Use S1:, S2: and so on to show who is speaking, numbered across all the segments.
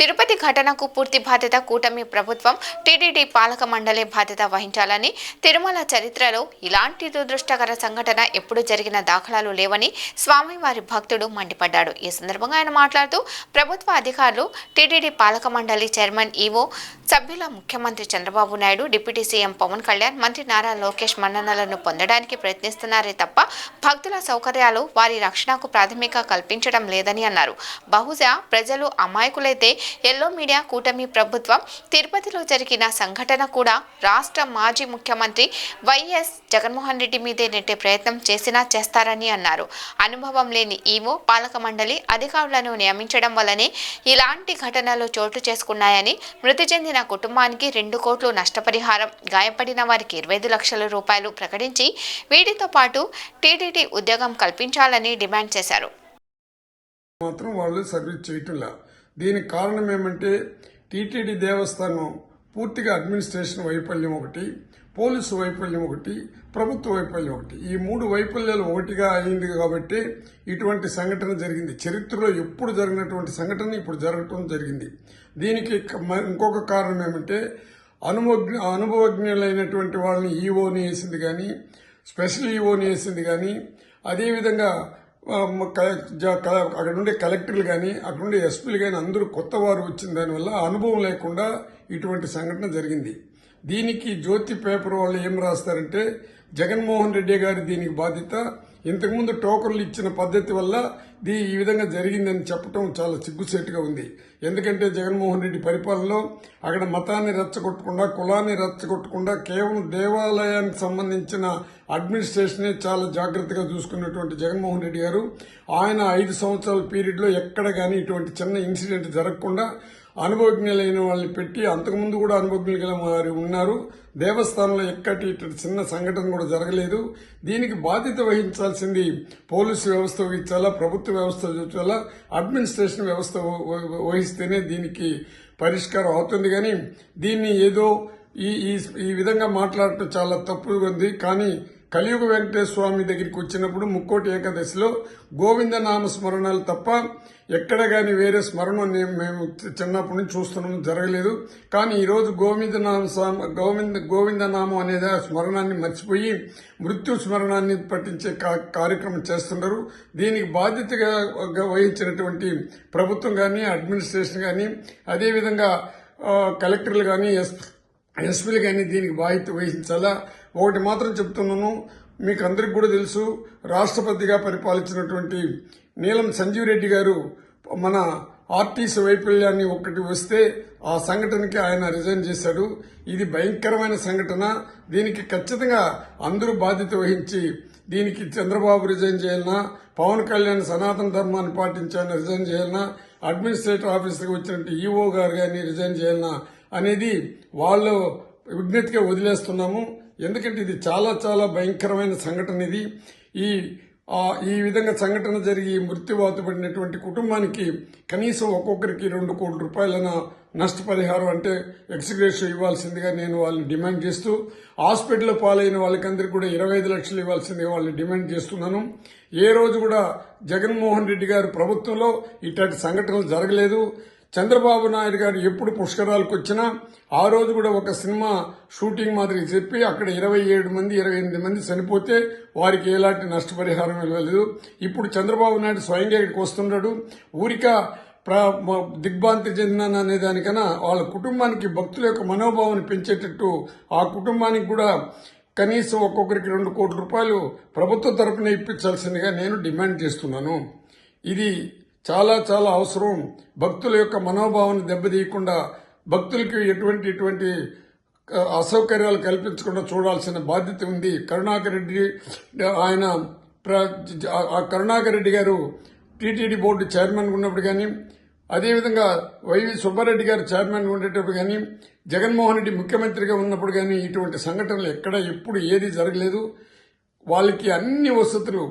S1: తిరుపతి ఘటనకు పూర్తి బాధ్యత కూటమి ప్రభుత్వం, టీటీడీ పాలక మండలి బాధ్యత వహించాలని, తిరుమల చరిత్రలో ఇలాంటి దురదృష్టకర సంఘటన ఎప్పుడు జరిగిన దాఖలాలు లేవని స్వామివారి భక్తుడు మండిపడ్డాడు. ఈ సందర్భంగా ఆయన మాట్లాడుతూ ప్రభుత్వ అధికారులు, టీటీడీ పాలక మండలి చైర్మన్, ఈవో, సభ్యుల ముఖ్యమంత్రి చంద్రబాబు నాయుడు, డిప్యూటీ సీఎం పవన్ కళ్యాణ్, మంత్రి నారా లోకేష్ మన్ననలను పొందడానికి ప్రయత్నిస్తున్నారే తప్ప భక్తుల సౌకర్యాలు, వారి రక్షణకు ప్రాథమిక కల్పించడం లేదని అన్నారు. బహుశా ప్రజలు అమాయకులైతే ఎల్లో మీడియా కూటమి ప్రభుత్వం తిరుపతిలో జరిగిన సంఘటన కూడా రాష్ట్ర మాజీ ముఖ్యమంత్రి వైఎస్ జగన్మోహన్ రెడ్డి మీదే నెట్టే ప్రయత్నం చేసినా చేస్తారని అన్నారు. అనుభవం లేని ఈవో, పాలక మండలి అధికారులను నియమించడం వల్లనే ఇలాంటి ఘటనలు చోటు చేసుకున్నాయని, మృతి చెందిన కుటుంబానికి 2 కోట్లు నష్టపరిహారం, గాయపడిన వారికి 25 లక్షల రూపాయలు ప్రకటించి వీటితో పాటు టీటీడీ ఉద్యోగం కల్పించాలని డిమాండ్ చేశారు.
S2: మాత్రం వాళ్ళు సర్వీస్ చేయటంలా. దీనికి కారణం ఏమంటే టీటీడీ దేవస్థానం పూర్తిగా అడ్మినిస్ట్రేషన్ వైఫల్యం ఒకటి, పోలీసు వైఫల్యం ఒకటి, ప్రభుత్వ వైఫల్యం ఒకటి. ఈ 3 వైఫల్యాలు ఒకటిగా అయింది కాబట్టి ఇటువంటి సంఘటన జరిగింది. చరిత్రలో ఎప్పుడు జరిగినటువంటి సంఘటన ఇప్పుడు జరగటం జరిగింది. దీనికి ఇంకొక కారణం ఏమంటే అనుభవజ్ఞులైనటువంటి వాళ్ళని ఈవోని వేసింది కానీ, స్పెషల్ ఈవోని వేసింది కానీ, అదేవిధంగా అక్కడ ఉండే కలెక్టర్లు కానీ, అక్కడ ఉండే ఎస్పీలు కానీ అందరూ కొత్త వారు వచ్చిన దానివల్ల అనుభవం లేకుండా ఇటువంటి సంఘటన జరిగింది. దీనికి జ్యోతి పేపర్ వాళ్ళు ఏం రాస్తారంటే, జగన్మోహన్ రెడ్డి గారు దీనికి బాధ్యత, ఇంతకుముందు టోకన్లు ఇచ్చిన పద్ధతి వల్ల ఈ విధంగా జరిగిందని చెప్పడం చాలా సిగ్గుసేటుగా ఉంది. ఎందుకంటే జగన్మోహన్ రెడ్డి పరిపాలనలో అక్కడ మతాన్ని రెచ్చగొట్టకుండా, కులాన్ని రెచ్చగొట్టకుండా కేవలం దేవాలయానికి సంబంధించిన అడ్మినిస్ట్రేషనే చాలా జాగ్రత్తగా చూసుకున్నటువంటి జగన్మోహన్ రెడ్డి గారు ఆయన 5 సంవత్సరాల పీరియడ్లో ఎక్కడ కానీ ఇటువంటి చిన్న ఇన్సిడెంట్ జరగకుండా అనుభవజ్ఞులైన వాళ్ళని పెట్టి, అంతకుముందు కూడా అనుభవజ్ఞులు వారు ఉన్నారు. దేవస్థానంలో ఎక్కటి చిన్న సంఘటన కూడా జరగలేదు. దీనికి బాధ్యత వహించాల్సింది పోలీసు వ్యవస్థ వహించాలా, ప్రభుత్వ వ్యవస్థ వహించాలా, అడ్మినిస్ట్రేషన్ వ్యవస్థ వహిస్తేనే దీనికి పరిష్కారం అవుతుంది. కానీ దీన్ని ఏదో ఈ విధంగా మాట్లాడటం చాలా తప్పుగా ఉంది. కానీ కలియుగ వెంకటేశ్వర స్వామి దగ్గరికి వచ్చినప్పుడు ముక్కోటి ఏకాదశిలో గోవింద నామ స్మరణలు తప్ప ఎక్కడ గాని వేరే స్మరణ మేము చిన్నప్పటి నుంచి చూస్తున్నాం, జరగలేదు. కానీ ఈరోజు గోవింద నామం అనేది ఆ స్మరణాన్ని మర్చిపోయి మృత్యు స్మరణాన్ని పట్టించే కార్యక్రమం చేస్తున్నారు. దీనికి బాధ్యతగా వహించినటువంటి ప్రభుత్వం కానీ, అడ్మినిస్ట్రేషన్ కానీ, అదేవిధంగా కలెక్టర్లు కానీ, ఎస్పీలు కానీ దీనికి బాధ్యత వహించాలా. ఒకటి మాత్రం చెప్తున్నాను, మీకు అందరికి కూడా తెలుసు, రాష్ట్రపతిగా పరిపాలించినటువంటి నీలం సంజీవ్ రెడ్డి గారు మన ఆర్టీసీ వైఫల్యాన్ని ఒకటి వస్తే ఆ సంఘటనకి ఆయన రిజైన్ చేశాడు. ఇది భయంకరమైన సంఘటన. దీనికి ఖచ్చితంగా అందరూ బాధ్యత వహించి దీనికి చంద్రబాబు రిజైన్ చేయాలన్నా, పవన్ కళ్యాణ్ సనాతన ధర్మాన్ని పాటించాలని రిజైన్ చేయాలన్నా, అడ్మినిస్ట్రేటివ్ ఆఫీసర్కి వచ్చినట్టు ఈవో గారు కానీ రిజైన్ చేయాలన్నా అనేది వాళ్ళు విజ్ఞతగా వదిలేస్తున్నాము. ఎందుకంటే ఇది చాలా చాలా భయంకరమైన సంఘటన. ఇది ఈ విధంగా సంఘటన జరిగి మృత్యువాత పడినటువంటి కుటుంబానికి కనీసం ఒక్కొక్కరికి 2 కోట్ల రూపాయలన నష్టపరిహారం అంటే ఎక్స్గ్రేషియో ఇవ్వాల్సిందిగా నేను వాళ్ళని డిమాండ్ చేస్తూ, హాస్పిటల్లో పాలైన వాళ్ళకందరికీ కూడా 25 లక్షలు ఇవ్వాల్సిందిగా వాళ్ళని డిమాండ్ చేస్తున్నాను. ఏ రోజు కూడా జగన్మోహన్ రెడ్డి గారి ప్రభుత్వంలో ఇట్లాంటి సంఘటనలు జరగలేదు. చంద్రబాబు నాయుడు గారు ఎప్పుడు పుష్కరాలకు వచ్చినా ఆ రోజు కూడా ఒక సినిమా షూటింగ్ మాదిరి చెప్పి అక్కడ 27 మంది 28 మంది చనిపోతే వారికి ఎలాంటి నష్టపరిహారం ఇవ్వలేదు. ఇప్పుడు చంద్రబాబు నాయుడు స్వయంగా ఇక్కడికి వస్తున్నాడు. ఊరిక దిగ్భ్రాంతి చెందిన అనే దానికన్నా వాళ్ళ కుటుంబానికి భక్తుల యొక్క మనోభావాన్ని పెంచేటట్టు ఆ కుటుంబానికి కూడా కనీసం ఒక్కొక్కరికి 2 కోట్ల రూపాయలు ప్రభుత్వ తరపున ఇప్పించాల్సిందిగా నేను డిమాండ్ చేస్తున్నాను. ఇది చాలా చాలా అవసరం. భక్తుల యొక్క మనోభావాన్ని దెబ్బతీయకుండా, భక్తులకి ఎటువంటి అసౌకర్యాలు కల్పించకుండా చూడాల్సిన బాధ్యత ఉంది. కరుణాకర్ రెడ్డి గారు టీటీడీ బోర్డు చైర్మన్ ఉన్నప్పుడు కానీ, అదేవిధంగా వైవి సుబ్బారెడ్డి గారు చైర్మన్ ఉండేటప్పుడు కానీ, జగన్మోహన్ రెడ్డి ముఖ్యమంత్రిగా ఉన్నప్పుడు కానీ ఇటువంటి సంఘటనలు ఎక్కడ ఎప్పుడు ఏది జరగలేదు. వాళ్ళకి అన్ని వసతులు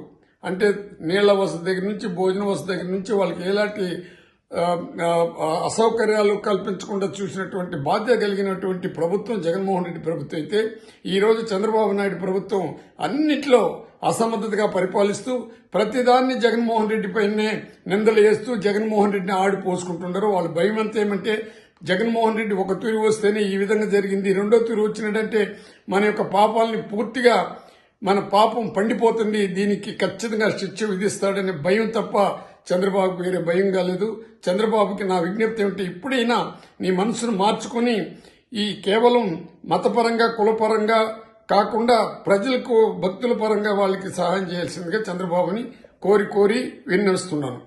S2: అంటే నీళ్ల వసతి దగ్గర నుంచి, భోజన వసతి దగ్గర నుంచి వాళ్ళకి ఎలాంటి అసౌకర్యాలు కల్పించకుండా చూసినటువంటి బాధ్యత కలిగినటువంటి ప్రభుత్వం జగన్మోహన్ రెడ్డి ప్రభుత్వం అయితే ఈ రోజు చంద్రబాబు నాయుడు ప్రభుత్వం అన్నిట్లో అసమర్థతగా పరిపాలిస్తూ ప్రతిదాన్ని జగన్మోహన్ రెడ్డి పైనే నిందలు వేస్తూ జగన్మోహన్ రెడ్డిని ఆడిపోసుకుంటున్నారు. వాళ్ళ భయం అంతా ఏమంటే జగన్మోహన్ రెడ్డి ఒక తూరి వస్తేనే ఈ విధంగా జరిగింది, రెండో తూరి వచ్చినట్టంటే మన యొక్క పాపాలని పూర్తిగా మన పాపం పండిపోతుంది, దీనికి ఖచ్చితంగా శిక్ష విధిస్తాడనే భయం తప్ప చంద్రబాబుకు వేరే భయం కాలేదు. చంద్రబాబుకి నా విజ్ఞప్తి ఏమిటి, ఇప్పుడైనా నీ మనసును మార్చుకుని ఈ కేవలం మతపరంగా కులపరంగా కాకుండా ప్రజలకు భక్తుల పరంగా వాళ్ళకి సహాయం చేయాల్సిందిగా చంద్రబాబుని కోరి విన్నవిస్తున్నాను.